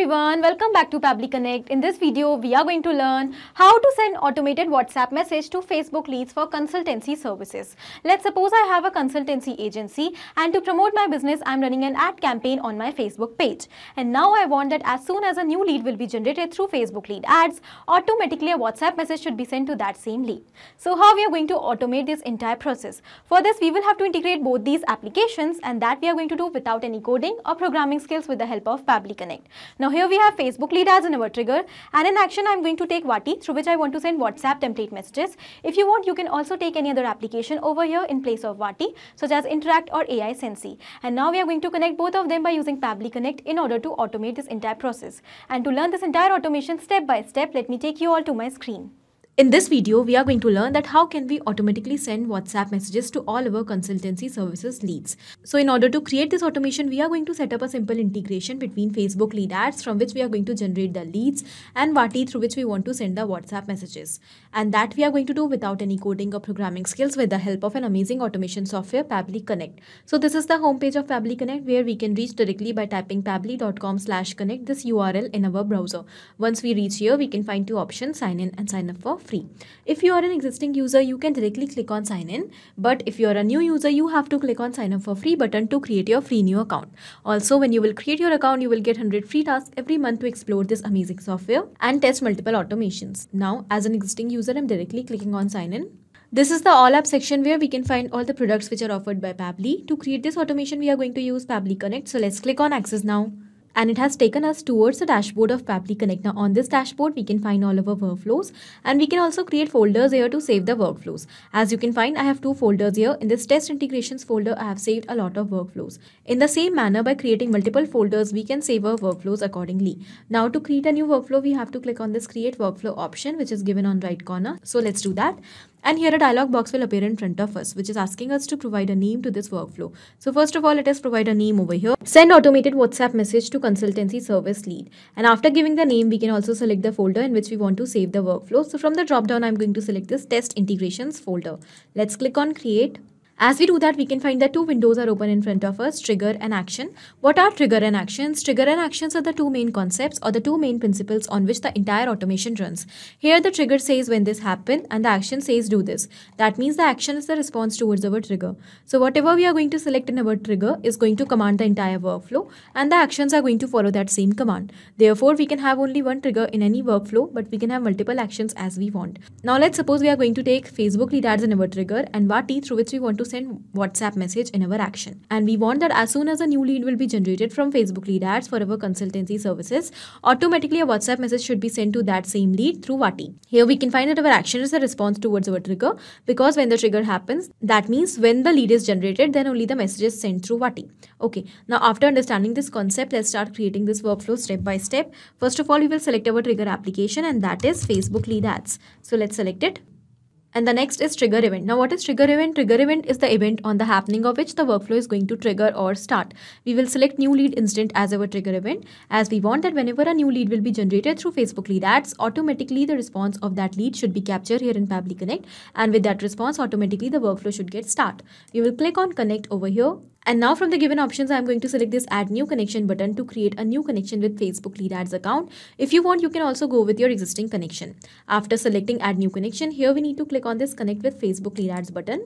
everyone, welcome back to Pabbly Connect. In this video, we are going to learn how to send automated WhatsApp message to Facebook leads for consultancy services. Let's suppose I have a consultancy agency and to promote my business, I'm running an ad campaign on my Facebook page. And now I want that as soon as a new lead will be generated through Facebook lead ads, automatically a WhatsApp message should be sent to that same lead. So how we are going to automate this entire process? For this, we will have to integrate both these applications, and that we are going to do without any coding or programming skills with the help of Pabbly Connect. Now here we have Facebook lead ads in our trigger, and in action I'm going to take Vati, through which I want to send WhatsApp template messages. If you want, you can also take any other application over here in place of Vati, such as Interact or AI Sensi. And now we are going to connect both of them by using Pabbly Connect in order to automate this entire process. And to learn this entire automation step by step, let me take you all to my screen. In this video, we are going to learn that how can we automatically send WhatsApp messages to all our consultancy services leads. So in order to create this automation, we are going to set up a simple integration between Facebook lead ads, from which we are going to generate the leads, and Vati, through which we want to send the WhatsApp messages. And that we are going to do without any coding or programming skills with the help of an amazing automation software, Pabbly Connect. So this is the homepage of Pabbly Connect, where we can reach directly by typing pabbly.com/connect, this URL in our browser. Once we reach here, we can find two options, sign in and sign up for free. If you are an existing user, you can directly click on sign in, but if you are a new user, you have to click on sign up for free button to create your free new account. Also, when you will create your account, you will get 100 free tasks every month to explore this amazing software and test multiple automations. Now, as an existing user, I'm directly clicking on sign in. This is the all app section where we can find all the products which are offered by Pabbly. To create this automation, we are going to use Pabbly Connect. So let's click on access now. And it has taken us towards the dashboard of Pabbly Connect. Now on this dashboard, we can find all of our workflows, and we can also create folders here to save the workflows. As you can find, I have two folders here. In this test integrations folder, I have saved a lot of workflows. In the same manner, by creating multiple folders, we can save our workflows accordingly. Now to create a new workflow, we have to click on this create workflow option, which is given on right corner. So let's do that. And here a dialog box will appear in front of us, which is asking us to provide a name to this workflow. So first of all, let us provide a name over here. Send automated WhatsApp message to consultancy service lead. And after giving the name, we can also select the folder in which we want to save the workflow. So from the drop down, I'm going to select this test integrations folder. Let's click on create. As we do that, we can find that two windows are open in front of us, trigger and action. What are trigger and actions? Trigger and actions are the two main concepts or the two main principles on which the entire automation runs. Here the trigger says when this happened and the action says do this. That means the action is the response towards our trigger. So whatever we are going to select in our trigger is going to command the entire workflow, and the actions are going to follow that same command. Therefore, we can have only one trigger in any workflow, but we can have multiple actions as we want. Now let's suppose we are going to take Facebook lead ads in our trigger and Vati, through which we want to send WhatsApp message in our action, and we want that as soon as a new lead will be generated from Facebook lead ads for our consultancy services, automatically a WhatsApp message should be sent to that same lead through Vati. Here we can find that our action is a response towards our trigger, because when the trigger happens, that means when the lead is generated, then only the message is sent through Vati. Okay, now after understanding this concept, let's start creating this workflow step by step. First of all, we will select our trigger application, and that is Facebook lead ads. So let's select it. And the next is trigger event. Now what is trigger event? Trigger event is the event on the happening of which the workflow is going to trigger or start. We will select new lead instant as our trigger event, as we want that whenever a new lead will be generated through Facebook lead ads, automatically the response of that lead should be captured here in Pabbly Connect, and with that response, automatically the workflow should get start. We will click on connect over here. And now from the given options, I'm going to select this add new connection button to create a new connection with Facebook lead ads account. If you want, you can also go with your existing connection. After selecting add new connection, here we need to click on this connect with Facebook lead ads button.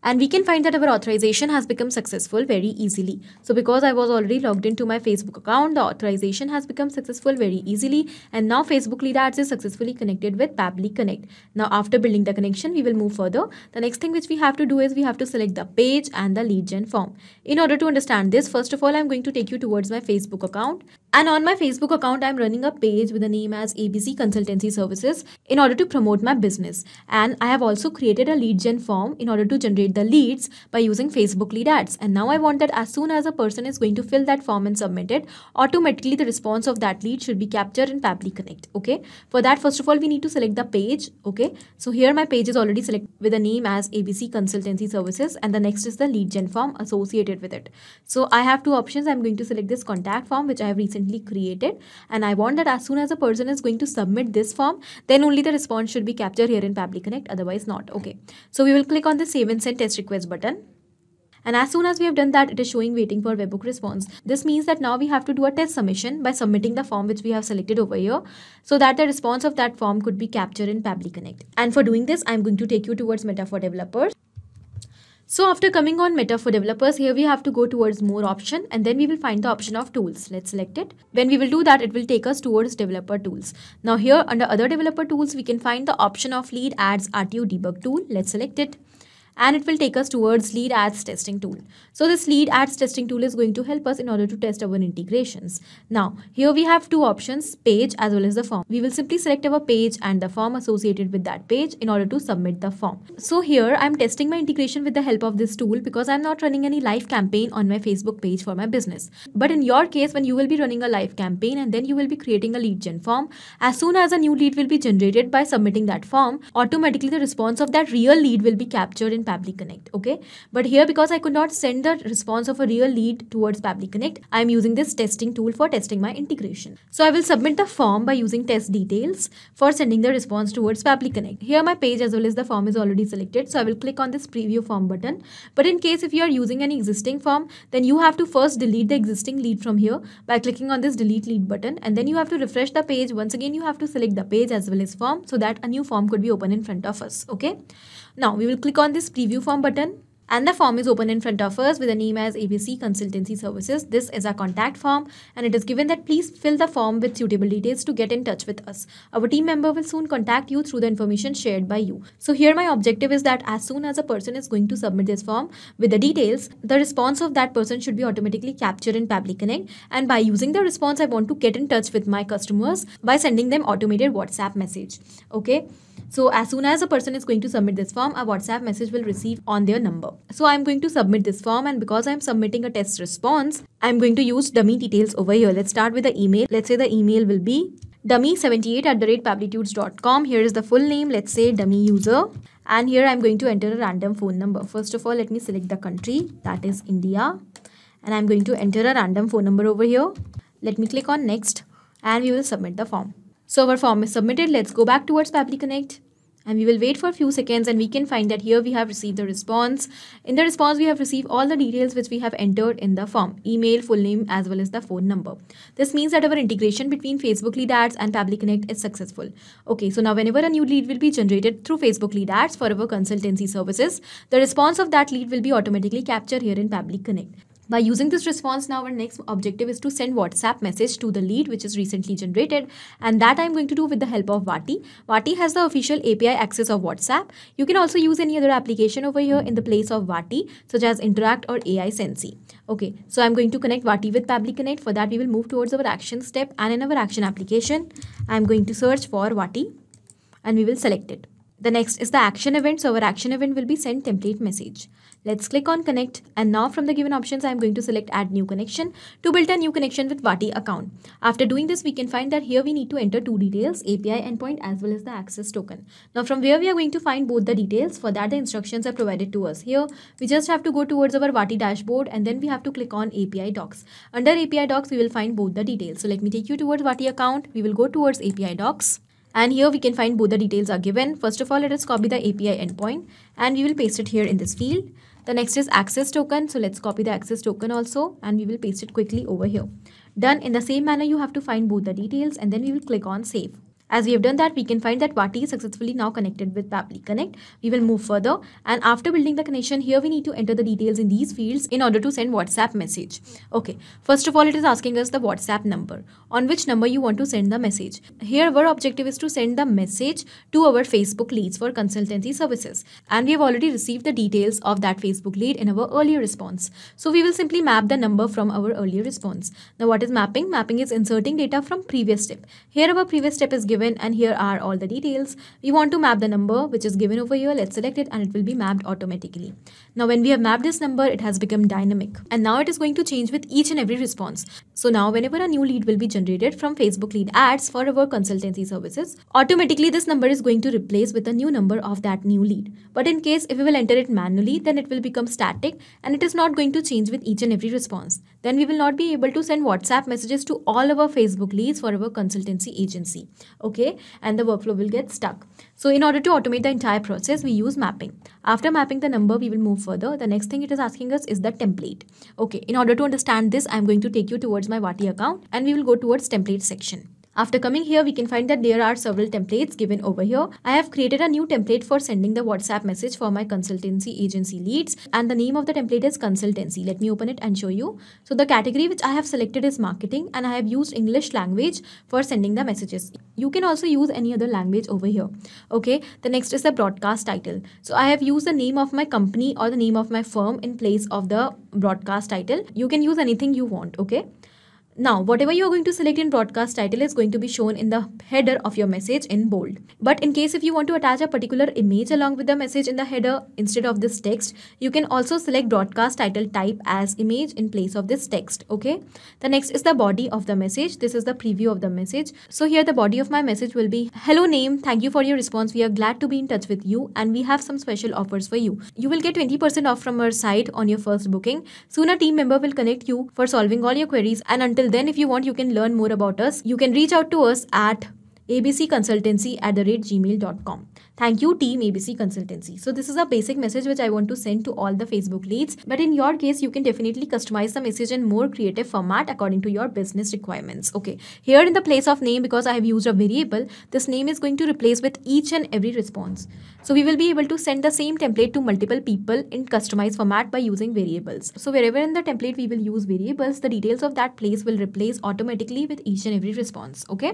And we can find that our authorization has become successful very easily. So because I was already logged into my Facebook account, the authorization has become successful very easily. And now Facebook lead ads is successfully connected with Pabbly Connect. Now after building the connection, we will move further. The next thing which we have to do is we have to select the page and the lead gen form. In order to understand this, first of all, I'm going to take you towards my Facebook account. And on my Facebook account, I'm running a page with a name as ABC Consultancy Services in order to promote my business. And I have also created a lead gen form in order to generate the leads by using Facebook lead ads. And now I want that as soon as a person is going to fill that form and submit it, automatically the response of that lead should be captured in Pabbly Connect. Okay. For that, first of all, we need to select the page. Okay. So here my page is already selected with a name as ABC Consultancy Services, and the next is the lead gen form associated with it. So I have two options. I'm going to select this contact form, which I have recently created, and I want that as soon as a person is going to submit this form, then only the response should be captured here in Pabbly Connect, otherwise not. Okay. So we will click on the save and send test request button. And as soon as we have done that, it is showing waiting for webhook response. This means that now we have to do a test submission by submitting the form which we have selected over here, so that the response of that form could be captured in Pabbly Connect. And for doing this, I'm going to take you towards Meta for Developers. So after coming on Meta for Developers, here we have to go towards more option, and then we will find the option of tools. Let's select it. When we will do that, it will take us towards developer tools. Now here under other developer tools, we can find the option of lead ads RTO debug tool. Let's select it. And it will take us towards lead ads testing tool. So this lead ads testing tool is going to help us in order to test our integrations. Now here we have two options, page as well as the form. We will simply select our page and the form associated with that page in order to submit the form. So here I'm testing my integration with the help of this tool because I'm not running any live campaign on my Facebook page for my business. But in your case, when you will be running a live campaign and then you will be creating a lead gen form, as soon as a new lead will be generated by submitting that form, automatically the response of that real lead will be captured in Pabbly Connect. Okay, but here because I could not send the response of a real lead towards Pabbly Connect, I am using this testing tool for testing my integration. So I will submit the form by using test details for sending the response towards Pabbly Connect. Here my page as well as the form is already selected, so I will click on this preview form button. But in case if you are using any existing form, then you have to first delete the existing lead from here by clicking on this delete lead button, and then you have to refresh the page. Once again you have to select the page as well as form so that a new form could be open in front of us. Okay, now we will click on this preview form button, and the form is open in front of us with a name as ABC Consultancy Services. This is a contact form, and it is given that please fill the form with suitable details to get in touch with us. Our team member will soon contact you through the information shared by you. So here my objective is that as soon as a person is going to submit this form with the details, the response of that person should be automatically captured in Pabbly Connect, and by using the response I want to get in touch with my customers by sending them automated WhatsApp message. Okay, so as soon as a person is going to submit this form, a WhatsApp message will receive on their number. So I'm going to submit this form, and because I'm submitting a test response, I'm going to use dummy details over here. Let's start with the email. Let's say the email will be dummy78@pabblytudes.com. Here is the full name. Let's say dummy user. And here I'm going to enter a random phone number. First of all, let me select the country, that is India. And I'm going to enter a random phone number over here. Let me click on next, and we will submit the form. So our form is submitted. Let's go back towards Pabbly Connect, and we will wait for a few seconds, and we can find that here we have received the response. In the response, we have received all the details which we have entered in the form, email, full name as well as the phone number. This means that our integration between Facebook lead ads and Pabbly Connect is successful. Okay, so now whenever a new lead will be generated through Facebook lead ads for our consultancy services, the response of that lead will be automatically captured here in Pabbly Connect. By using this response, now our next objective is to send WhatsApp message to the lead which is recently generated, and that I'm going to do with the help of Vati. Vati has the official API access of WhatsApp. You can also use any other application over here in the place of Vati, such as Interact or AI Sensi. Okay, so I'm going to connect Vati with Pabbly Connect. For that, we will move towards our action step, and in our action application, I'm going to search for Vati, and we will select it. The next is the action event. So our action event will be send template message. Let's click on connect, and now from the given options, I'm going to select add new connection to build a new connection with Vati account. After doing this, we can find that here we need to enter two details, API endpoint as well as the access token. Now from where we are going to find both the details, for that the instructions are provided to us. Here we just have to go towards our Vati dashboard, and then we have to click on API docs. Under API docs, we will find both the details. So let me take you towards Vati account. We will go towards API docs. And here we can find both the details are given. First of all, let us copy the API endpoint, and we will paste it here in this field. The next is access token. So let's copy the access token also, and we will paste it quickly over here. Done. In the same manner, you have to find both the details, and then we will click on save. As we have done that, we can find that Vati is successfully now connected with Pabbly Connect. We will move further, and after building the connection, here we need to enter the details in these fields in order to send WhatsApp message. Okay, first of all, it is asking us the WhatsApp number, on which number you want to send the message. Here our objective is to send the message to our Facebook leads for consultancy services, and we have already received the details of that Facebook lead in our earlier response. So we will simply map the number from our earlier response. Now what is mapping? Mapping is inserting data from previous step. Here our previous step is given, and here are all the details. We want to map the number which is given over here. Let's select it, and it will be mapped automatically. Now when we have mapped this number, it has become dynamic, and now it is going to change with each and every response. So now whenever a new lead will be generated from Facebook lead ads for our consultancy services, automatically this number is going to replace with a new number of that new lead. But in case if we will enter it manually, then it will become static, and it is not going to change with each and every response. Then we will not be able to send WhatsApp messages to all our Facebook leads for our consultancy agency. Okay. okay, and the workflow will get stuck. So in order to automate the entire process, we use mapping. After mapping the number, we will move further. The next thing it is asking us is the template. Okay, in order to understand this, I'm going to take you towards my Vati account and we will go towards template section. After coming here, we can find that there are several templates given over here. I have created a new template for sending the WhatsApp message for my consultancy agency leads, and the name of the template is Consultancy. Let me open it and show you. So the category which I have selected is marketing, and I have used English language for sending the messages. You can also use any other language over here. Okay, the next is the broadcast title. So I have used the name of my company or the name of my firm in place of the broadcast title. You can use anything you want, okay? Now, whatever you are going to select in broadcast title is going to be shown in the header of your message in bold. But in case if you want to attach a particular image along with the message in the header instead of this text, you can also select broadcast title type as image in place of this text, okay? The next is the body of the message. This is the preview of the message. So here the body of my message will be, hello name, thank you for your response. We are glad to be in touch with you and we have some special offers for you. You will get 20% off from our site on your first booking. Soon a team member will connect you for solving all your queries, and until then, if you want, you can learn more about us. You can reach out to us at abcconsultancy@gmail.com. Thank you, team ABC Consultancy. So this is a basic message which I want to send to all the Facebook leads. But in your case, you can definitely customize the message in more creative format according to your business requirements. Okay, here in the place of name, because I have used a variable, this name is going to replace with each and every response. So we will be able to send the same template to multiple people in customized format by using variables. So wherever in the template we will use variables, the details of that place will replace automatically with each and every response. Okay.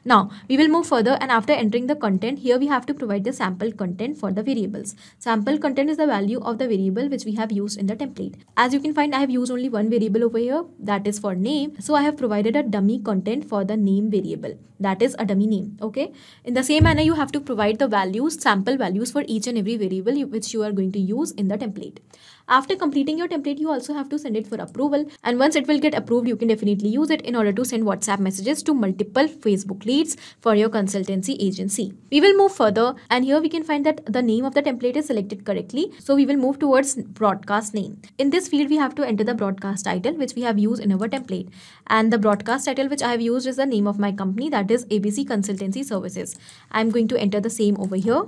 Now we will move further, and after entering the content, here we have to provide the sample content for the variables. Sample content is the value of the variable which we have used in the template. As you can find, I have used only one variable over here, that is for name. So I have provided a dummy content for the name variable, that is a dummy name. Okay. In the same manner, you have to provide the values, sample values for each and every variable which you are going to use in the template. After completing your template, you also have to send it for approval, and once it will get approved, you can definitely use it in order to send WhatsApp messages to multiple Facebook leads for your consultancy agency. We will move further, and here we can find that the name of the template is selected correctly. So we will move towards broadcast name. In this field, we have to enter the broadcast title which we have used in our template, and the broadcast title which I have used is the name of my company, that is ABC Consultancy Services. I am going to enter the same over here.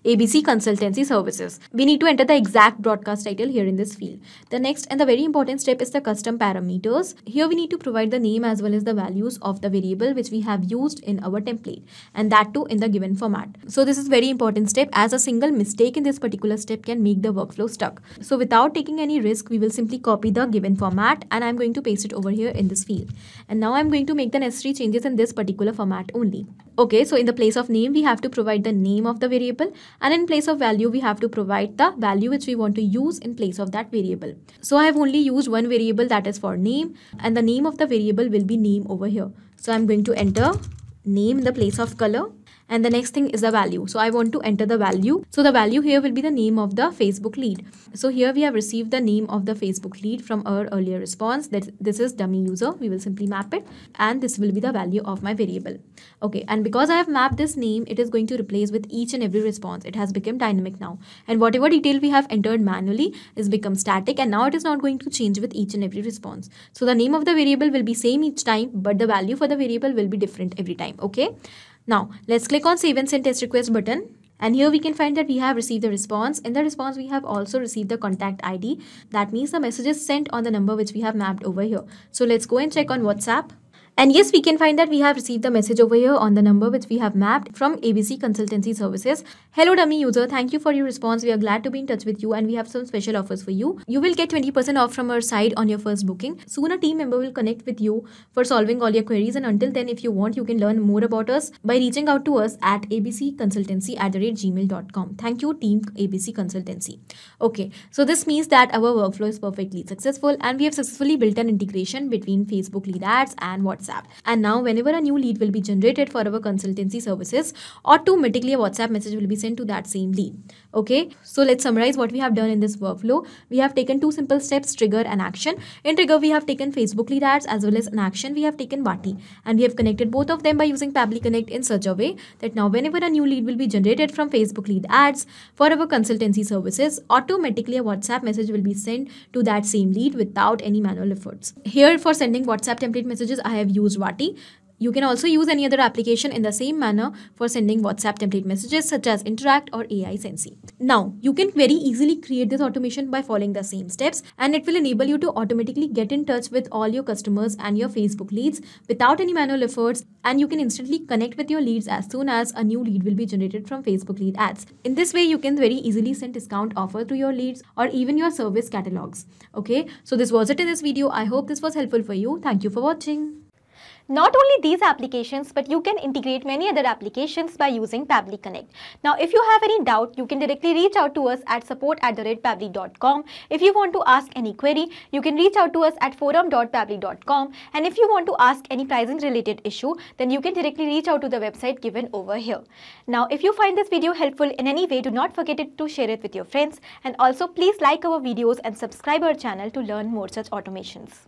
ABC Consultancy Services. We need to enter the exact broadcast title here in this field. The next and the very important step is the custom parameters. Here we need to provide the name as well as the values of the variable which we have used in our template, and that too in the given format. So this is very important step, as a single mistake in this particular step can make the workflow stuck. So without taking any risk, we will simply copy the given format and I'm going to paste it over here in this field. And now I'm going to make the necessary changes in this particular format only. Okay, so in the place of name, we have to provide the name of the variable, and in place of value, we have to provide the value which we want to use in place of that variable. So I have only used one variable, that is for name, and the name of the variable will be name over here. So I'm going to enter name in the place of color. And the next thing is the value. So I want to enter the value. So the value here will be the name of the Facebook lead. So here we have received the name of the Facebook lead from our earlier response, that this is dummy user. We will simply map it, and this will be the value of my variable. Okay, and because I have mapped this name, it is going to replace with each and every response. It has become dynamic now, and whatever detail we have entered manually is become static, and now it is not going to change with each and every response. So the name of the variable will be same each time, but the value for the variable will be different every time. Okay. Now, let's click on Save and Send Test Request button. And here we can find that we have received the response. In the response, we have also received the contact ID. That means the message is sent on the number which we have mapped over here. So let's go and check on WhatsApp. And yes, we can find that we have received the message over here on the number which we have mapped from ABC Consultancy Services. Hello dummy user, thank you for your response. We are glad to be in touch with you and we have some special offers for you. You will get 20% off from our site on your first booking. Soon a team member will connect with you for solving all your queries, and until then, if you want, you can learn more about us by reaching out to us at abcconsultancy@gmail.com. Thank you, team ABC Consultancy. Okay, so this means that our workflow is perfectly successful and we have successfully built an integration between Facebook lead ads and WhatsApp. And now whenever a new lead will be generated for our consultancy services, automatically a WhatsApp message will be sent to that same lead. Okay, so let's summarize what we have done in this workflow. We have taken two simple steps, trigger and action. In trigger, we have taken Facebook lead ads, as well as in action, we have taken Vati, and we have connected both of them by using Pabbly Connect in such a way that now whenever a new lead will be generated from Facebook lead ads for our consultancy services, automatically a WhatsApp message will be sent to that same lead without any manual efforts. Here for sending WhatsApp template messages, I have used Vati. You can also use any other application in the same manner for sending WhatsApp template messages such as Interact or AI Sensi. Now, you can very easily create this automation by following the same steps, and it will enable you to automatically get in touch with all your customers and your Facebook leads without any manual efforts, and you can instantly connect with your leads as soon as a new lead will be generated from Facebook lead ads. In this way, you can very easily send discount offer to your leads or even your service catalogs. Okay, so this was it in this video. I hope this was helpful for you. Thank you for watching. Not only these applications, but you can integrate many other applications by using Pabbly Connect. Now, if you have any doubt, you can directly reach out to us at support@pabbly.com. If you want to ask any query, you can reach out to us at forum.pabbly.com. And if you want to ask any pricing related issue, then you can directly reach out to the website given over here. Now, if you find this video helpful in any way, do not forget to share it with your friends. And also, please like our videos and subscribe our channel to learn more such automations.